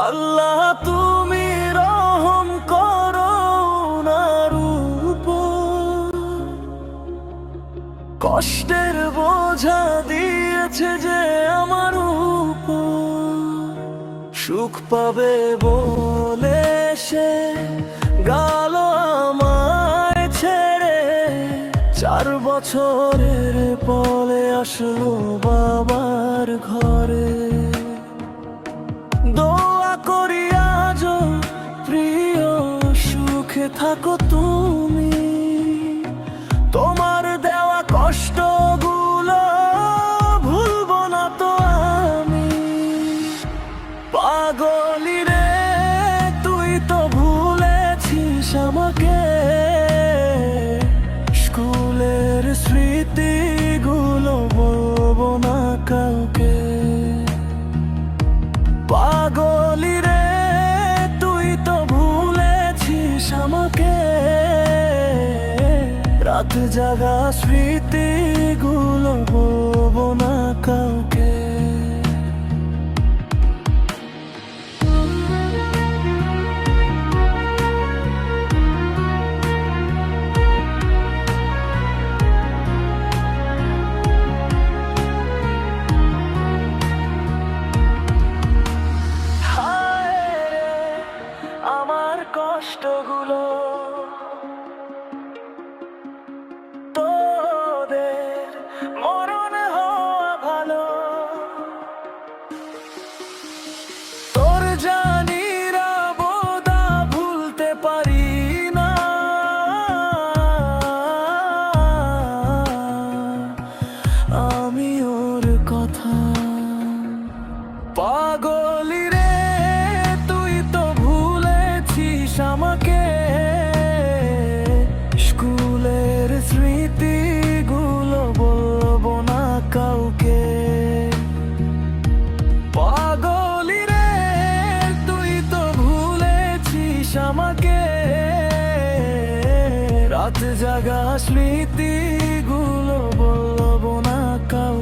আল্লাহ তুমি রহম করো ওনার উপর, কষ্টের বোঝা দিয়েছে যে আমার উপর, সুখ পাবে বলে সে গেল আমায় ছেড়ে। 4 বছরের পরে আসলো বাবার ঘরে। দোয়া করি আজও প্রিয় সুখে থাকো তুমি, তোমার দেওয়া কষ্টগুলো ভুলবো না তো আমি। পাগলি রে তুই তো ভুলেছিস আমাকে, স্কুলের স্মৃতিগুলো বলবো না কাউকে। পাগলি রে তুই তো ভুলেছিস আমাকে, রাত জাগা স্মৃতিগুলো বলবো না কাউকে। আমার কষ্টগুলো তোদের মরণ হওয়া ভালো, তোর জানিরা বোধা ভুলতে পারি না। আমি ওর কথা পাগলি রে তুই তো ভুলেছিস আমাকে, স্কুলের স্মৃতিগুলো বলবো না কাউকে। পাগলি রে তুই তো ভুলেছিস আমাকে, রাত জাগা স্মৃতিগুলো বলবো না কাউকে।